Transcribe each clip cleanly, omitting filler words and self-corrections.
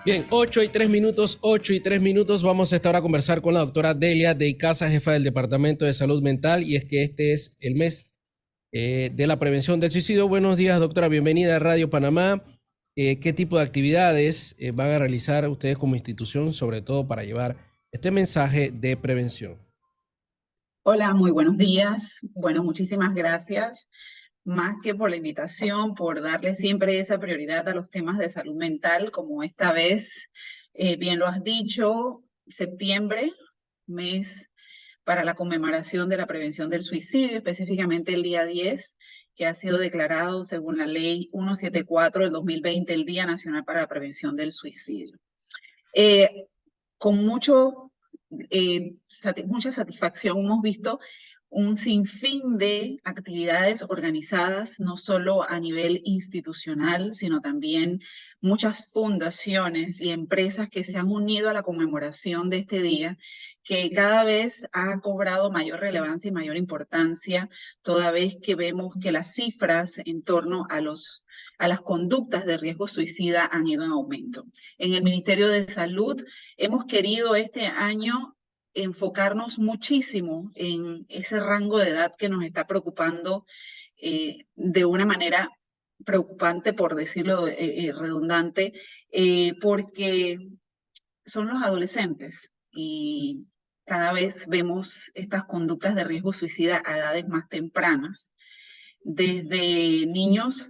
Bien, 8:03, 8:03. Vamos a esta hora a conversar con la doctora Delia de Icaza, jefa del Departamento de Salud Mental, y es que este es el mes de la prevención del suicidio. Buenos días, doctora, bienvenida a Radio Panamá. ¿Qué tipo de actividades van a realizar ustedes como institución, sobre todo para llevar este mensaje de prevención? Hola, muy buenos días. Bueno, muchísimas gracias, más que por la invitación, por darle siempre esa prioridad a los temas de salud mental, como esta vez, bien lo has dicho, septiembre, mes para la conmemoración de la prevención del suicidio, específicamente el día 10, que ha sido declarado según la ley 174 del 2020, el Día Nacional para la Prevención del Suicidio. Con mucha satisfacción hemos visto un sinfín de actividades organizadas, no solo a nivel institucional, sino también muchas fundaciones y empresas que se han unido a la conmemoración de este día, que cada vez ha cobrado mayor relevancia y mayor importancia, toda vez que vemos que las cifras en torno a las conductas de riesgo suicida han ido en aumento. En el Ministerio de Salud hemos querido este año enfocarnos muchísimo en ese rango de edad que nos está preocupando de una manera preocupante, por decirlo redundante, porque son los adolescentes y cada vez vemos estas conductas de riesgo suicida a edades más tempranas, desde niños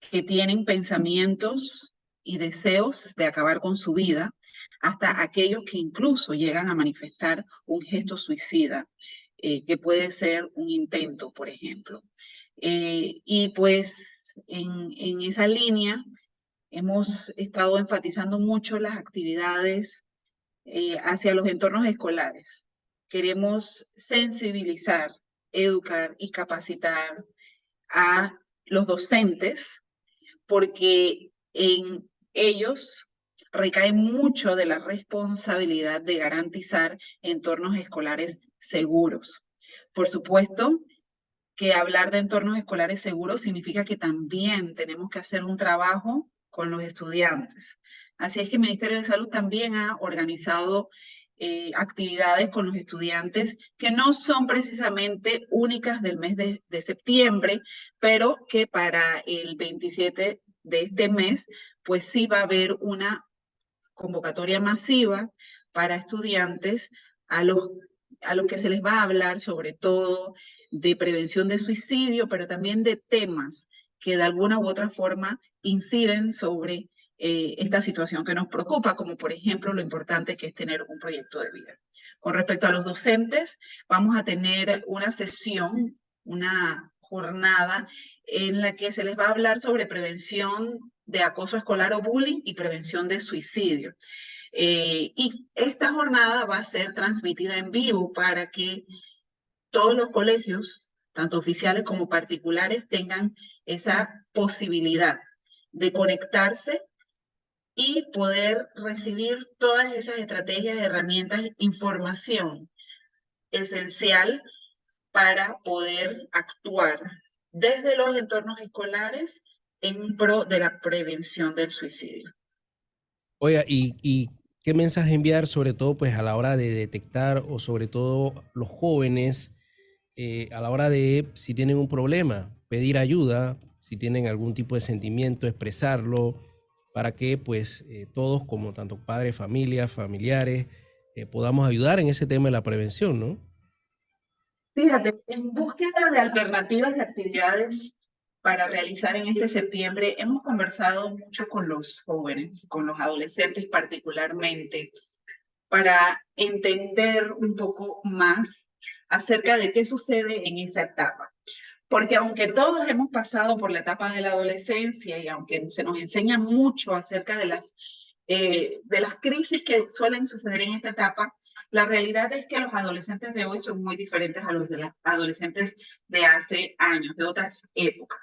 que tienen pensamientos y deseos de acabar con su vida, hasta aquellos que incluso llegan a manifestar un gesto suicida, que puede ser un intento, por ejemplo. Y pues en esa línea hemos estado enfatizando mucho las actividades hacia los entornos escolares. Queremos sensibilizar, educar y capacitar a los docentes porque en ellos recae mucho de la responsabilidad de garantizar entornos escolares seguros. Por supuesto que hablar de entornos escolares seguros significa que también tenemos que hacer un trabajo con los estudiantes. Así es que el Ministerio de Salud también ha organizado actividades con los estudiantes que no son precisamente únicas del mes de septiembre, pero que para el 27 de este mes, pues sí va a haber una convocatoria masiva para estudiantes a los, a los que se les va a hablar sobre todo de prevención de suicidio, pero también de temas que de alguna u otra forma inciden sobre esta situación que nos preocupa, como por ejemplo lo importante que es tener un proyecto de vida. Con respecto a los docentes, vamos a tener una sesión, una jornada en la que se les va a hablar sobre prevención de acoso escolar o bullying y prevención de suicidio. Y esta jornada va a ser transmitida en vivo para que todos los colegios, tanto oficiales como particulares, tengan esa posibilidad de conectarse y poder recibir todas esas estrategias, herramientas, información esencial para poder actuar desde los entornos escolares en pro de la prevención del suicidio. Oiga, ¿y qué mensaje enviar, sobre todo pues a la hora de detectar, o sobre todo los jóvenes, a la hora de, si tienen un problema, pedir ayuda, si tienen algún tipo de sentimiento, expresarlo, para que pues todos, como tanto padres, familias, familiares, podamos ayudar en ese tema de la prevención, ¿no? Fíjate, en búsqueda de alternativas de actividades para realizar en este septiembre, hemos conversado mucho con los jóvenes, con los adolescentes particularmente, para entender un poco más acerca de qué sucede en esa etapa. Porque aunque todos hemos pasado por la etapa de la adolescencia y aunque se nos enseña mucho acerca de las crisis que suelen suceder en esta etapa, la realidad es que los adolescentes de hoy son muy diferentes a los de los adolescentes de hace años, de otras épocas.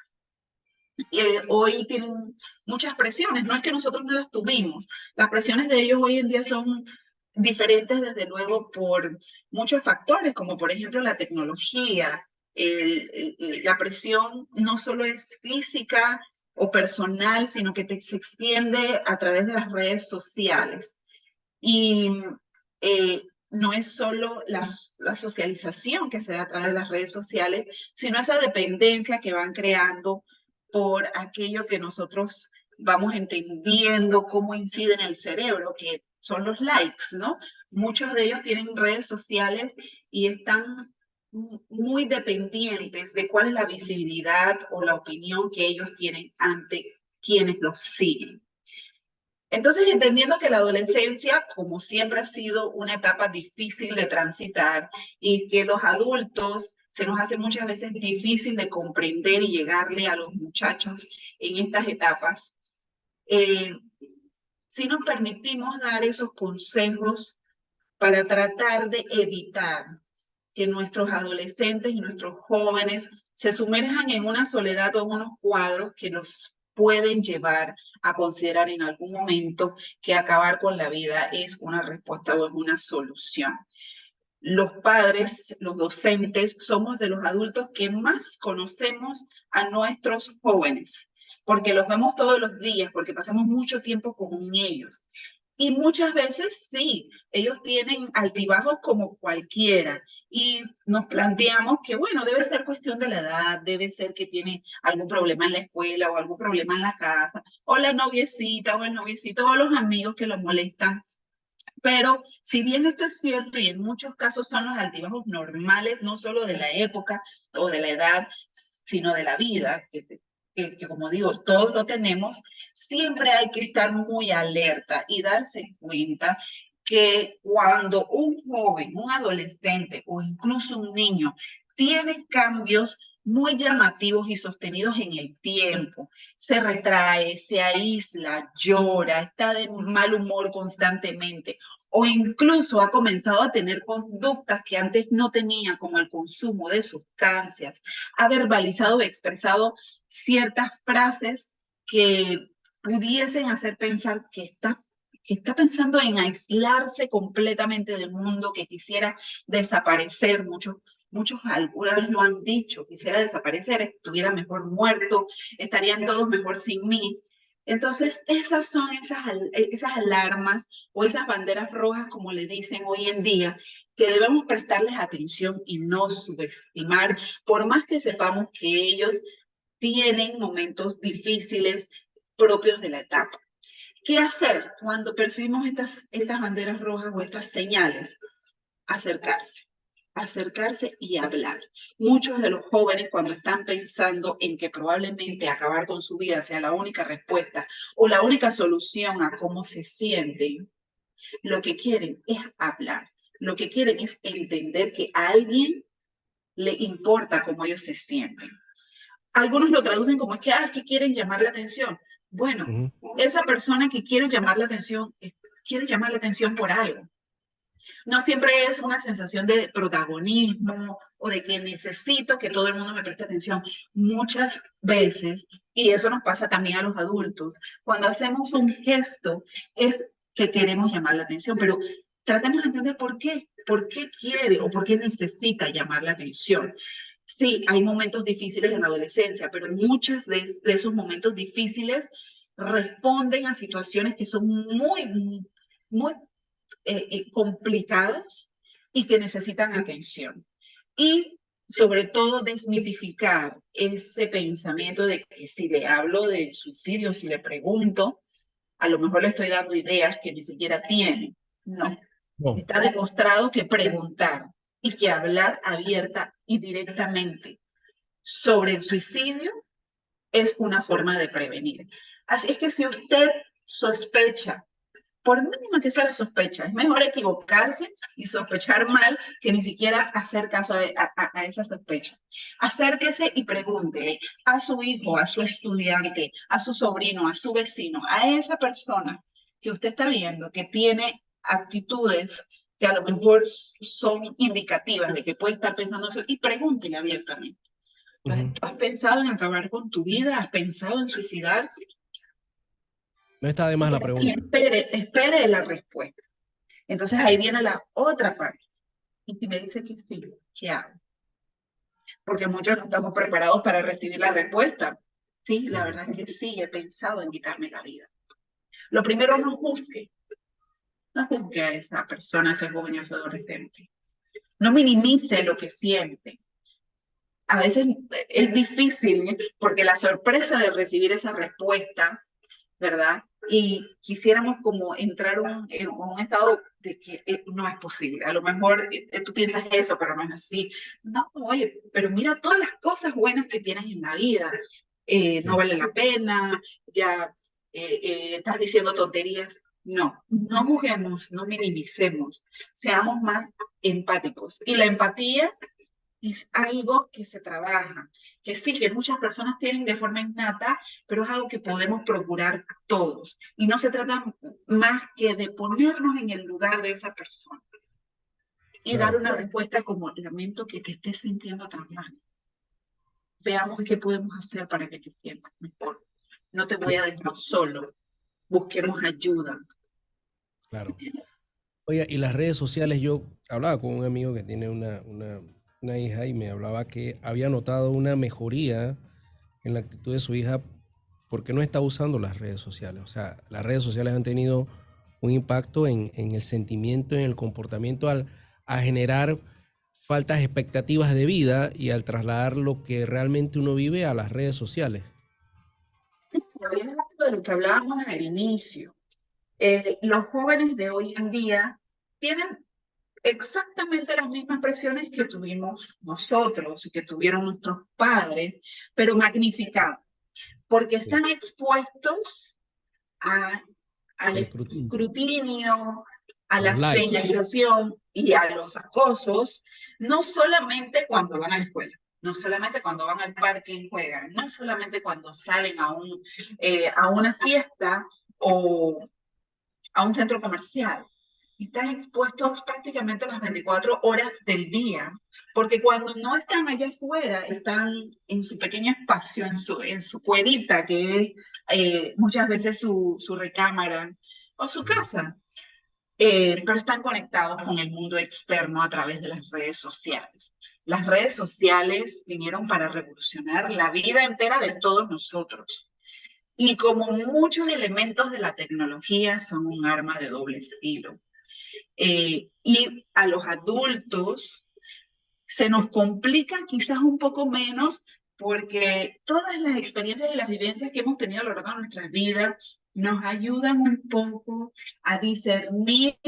Hoy tienen muchas presiones, no es que nosotros no las tuvimos, las presiones de ellos hoy en día son diferentes desde luego por muchos factores, como por ejemplo la tecnología, la presión no solo es física o personal, sino que se extiende a través de las redes sociales. Y no es solo la socialización que se da a través de las redes sociales, sino esa dependencia que van creando por aquello que nosotros vamos entendiendo cómo incide en el cerebro, que son los likes, ¿no? Muchos de ellos tienen redes sociales y están muy dependientes de cuál es la visibilidad o la opinión que ellos tienen ante quienes los siguen. Entonces, entendiendo que la adolescencia, como siempre, ha sido una etapa difícil de transitar y que los adultos se nos hace muchas veces difícil de comprender y llegarle a los muchachos en estas etapas, eh, si nos permitimos dar esos consejos para tratar de evitar que nuestros adolescentes y nuestros jóvenes se sumerjan en una soledad o en unos cuadros que los pueden llevar a considerar en algún momento que acabar con la vida es una respuesta o es una solución. Los padres, los docentes, somos de los adultos que más conocemos a nuestros jóvenes, porque los vemos todos los días, porque pasamos mucho tiempo con ellos. Y muchas veces sí, ellos tienen altibajos como cualquiera y nos planteamos que, bueno, debe ser cuestión de la edad, debe ser que tiene algún problema en la escuela o algún problema en la casa, o la noviecita o el noviecito o los amigos que lo molestan. Pero si bien esto es cierto y en muchos casos son los altibajos normales, no solo de la época o de la edad, sino de la vida, que como digo, todos lo tenemos, siempre hay que estar muy alerta y darse cuenta que cuando un joven, un adolescente o incluso un niño tiene cambios muy llamativos y sostenidos en el tiempo, se retrae, se aísla, llora, está de mal humor constantemente, o incluso ha comenzado a tener conductas que antes no tenía, como el consumo de sustancias, ha verbalizado o expresado ciertas frases que pudiesen hacer pensar que está pensando en aislarse completamente del mundo, que quisiera desaparecer. Muchos alguna vez lo han dicho, quisiera desaparecer, estuviera mejor muerto, estarían todos mejor sin mí. Entonces, esas son esas alarmas o esas banderas rojas, como le dicen hoy en día, que debemos prestarles atención y no subestimar, por más que sepamos que ellos tienen momentos difíciles propios de la etapa. ¿Qué hacer cuando percibimos estas banderas rojas o estas señales? Acercarse, acercarse y hablar. Muchos de los jóvenes cuando están pensando en que probablemente acabar con su vida sea la única respuesta o la única solución a cómo se sienten, lo que quieren es hablar. Lo que quieren es entender que a alguien le importa cómo ellos se sienten. Algunos lo traducen como que, es que quieren llamar la atención. Bueno, esa persona que quiere llamar la atención por algo. No siempre es una sensación de protagonismo o de que necesito que todo el mundo me preste atención. Muchas veces, y eso nos pasa también a los adultos, cuando hacemos un gesto es que queremos llamar la atención, pero tratemos de entender por qué quiere o por qué necesita llamar la atención. Sí, hay momentos difíciles en la adolescencia, pero muchos de esos momentos difíciles responden a situaciones que son muy complicadas y que necesitan atención. Y sobre todo desmitificar ese pensamiento de que si le hablo de suicidio, si le pregunto, a lo mejor le estoy dando ideas que ni siquiera tiene. No. Está demostrado que preguntar y que hablar abierta y directamente sobre el suicidio es una forma de prevenir. Así es que si usted sospecha, por mínima que sea la sospecha, es mejor equivocarse y sospechar mal que ni siquiera hacer caso a esa sospecha. Acérquese y pregúntele a su hijo, a su estudiante, a su sobrino, a su vecino, a esa persona que usted está viendo que tiene actitudes que a lo mejor son indicativas de que puede estar pensando eso, y pregúntele abiertamente. Entonces, ¿tú has pensado en acabar con tu vida? ¿Has pensado en suicidarte? No está de más la Y pregunta. espere la respuesta. Entonces ahí viene la otra parte. Y si me dice que sí, ¿qué hago? Porque muchos no estamos preparados para recibir la respuesta. Sí, la Claro, verdad es que sí, he pensado en quitarme la vida. Lo primero, no juzgue a esa persona, a ese joven, a ese adolescente. No minimice lo que siente. A veces es difícil, ¿eh? Porque la sorpresa de recibir esa respuesta, ¿verdad? Y quisiéramos como entrar en un estado de que no es posible. A lo mejor tú piensas eso, pero no es así. No, oye, pero mira todas las cosas buenas que tienes en la vida. No sí, vale la pena, ya estás diciendo tonterías. No, no juzguemos, no minimicemos, seamos más empáticos. Y la empatía es algo que se trabaja, que sí, que muchas personas tienen de forma innata, pero es algo que podemos procurar todos. Y no se trata más que de ponernos en el lugar de esa persona y dar claro. una respuesta como, lamento que te estés sintiendo tan mal. Veamos qué podemos hacer para que te sientas mejor. No te voy a dejar solo. Busquemos ayuda. Claro. Oye, y las redes sociales, yo hablaba con un amigo que tiene una hija y me hablaba que había notado una mejoría en la actitud de su hija porque no está usando las redes sociales. O sea, las redes sociales han tenido un impacto en el sentimiento, en el comportamiento a generar faltas expectativas de vida y al trasladar lo que realmente uno vive a las redes sociales. Había algo de lo que hablábamos al inicio. Los jóvenes de hoy en día tienen exactamente las mismas presiones que tuvimos nosotros y que tuvieron nuestros padres, pero magnificadas, porque Sí, están expuestos a, al el escrutinio, escrutinio, a a los la likes. señalización y a los acosos, no solamente cuando van a la escuela, no solamente cuando van al parque y juegan, no solamente cuando salen a una fiesta o a un centro comercial. Están expuestos prácticamente las 24 horas del día, porque cuando no están allá afuera, están en su pequeño espacio, en su cuevita, que es muchas veces su recámara o su casa, pero están conectados con el mundo externo a través de las redes sociales. Las redes sociales vinieron para revolucionar la vida entera de todos nosotros. Y como muchos elementos de la tecnología son un arma de doble filo. Y a los adultos se nos complica quizás un poco menos porque todas las experiencias y las vivencias que hemos tenido a lo largo de nuestras vidas nos ayudan un poco a discernir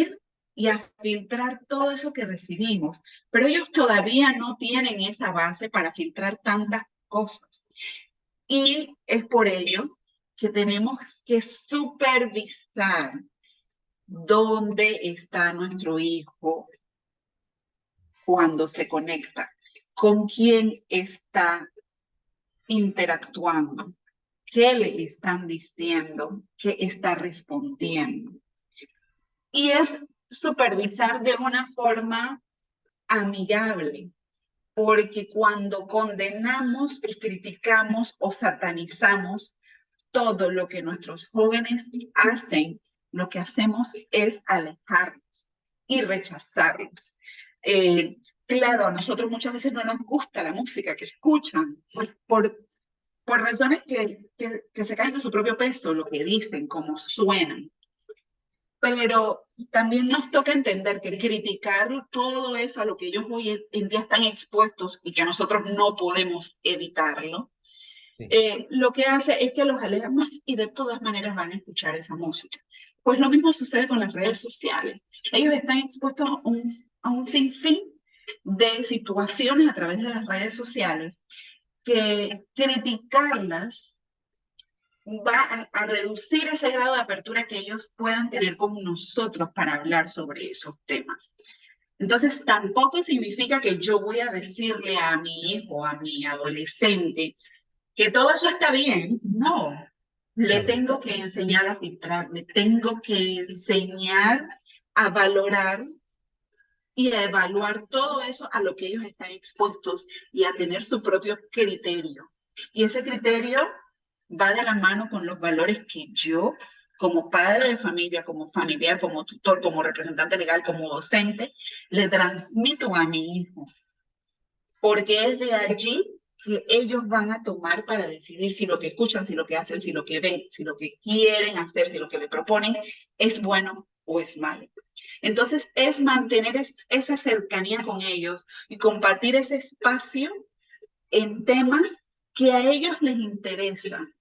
y a filtrar todo eso que recibimos. Pero ellos todavía no tienen esa base para filtrar tantas cosas. Y es por ello que tenemos que supervisar dónde está nuestro hijo cuando se conecta, con quién está interactuando, qué le están diciendo, qué está respondiendo. Y es supervisar de una forma amigable, porque cuando condenamos y criticamos o satanizamos todo lo que nuestros jóvenes hacen, lo que hacemos es alejarlos y rechazarlos. Claro, a nosotros muchas veces no nos gusta la música que escuchan por razones que se caen de su propio peso, lo que dicen, cómo suenan. Pero también nos toca entender que criticar todo eso a lo que ellos hoy en día están expuestos y que nosotros no podemos evitarlo, Sí, lo que hace es que los aleja más y de todas maneras van a escuchar esa música. Pues lo mismo sucede con las redes sociales. Ellos están expuestos a un sinfín de situaciones a través de las redes sociales que criticarlas va a reducir ese grado de apertura que ellos puedan tener con nosotros para hablar sobre esos temas. Entonces, tampoco significa que yo voy a decirle a mi hijo, a mi adolescente, que todo eso está bien. No, le claro. tengo que enseñar a filtrar, le tengo que enseñar a valorar y a evaluar todo eso a lo que ellos están expuestos y a tener su propio criterio. Y ese criterio va de la mano con los valores que yo, como padre de familia, como familiar, como tutor, como representante legal, como docente, le transmito a mi hijo. Porque es de allí que ellos van a tomar para decidir si lo que escuchan, si lo que hacen, si lo que ven, si lo que quieren hacer, si lo que me proponen es bueno o es malo. Entonces, es mantener esa cercanía con ellos y compartir ese espacio en temas que a ellos les interesan.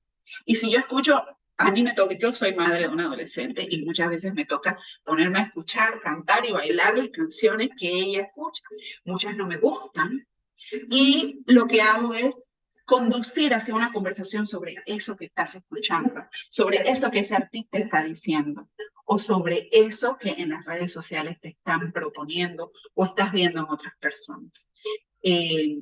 Y si yo escucho, a mí me toca, yo soy madre de un adolescente y muchas veces me toca ponerme a escuchar, cantar y bailar las canciones que ella escucha. Muchas no me gustan. Y lo que hago es conducir hacia una conversación sobre eso que estás escuchando, sobre eso que ese artista está diciendo, o sobre eso que en las redes sociales te están proponiendo o estás viendo en otras personas. Eh,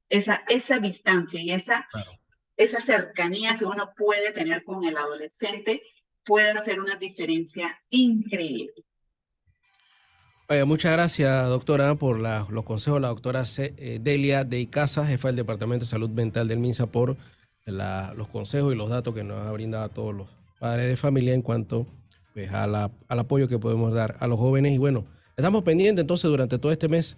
esa distancia y Claro. esa cercanía que uno puede tener con el adolescente puede hacer una diferencia increíble. Oye, muchas gracias, doctora, por los consejos. La doctora Delia de Icaza, jefa del Departamento de Salud Mental del MINSA, por los consejos y los datos que nos ha brindado a todos los padres de familia en cuanto pues, al apoyo que podemos dar a los jóvenes. Y bueno, estamos pendientes entonces durante todo este mes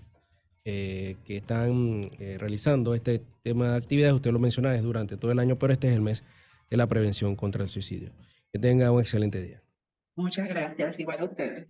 que están realizando este tema de actividades. Usted lo menciona, es durante todo el año, pero este es el mes de la prevención contra el suicidio. Que tenga un excelente día. Muchas gracias, igual a ustedes.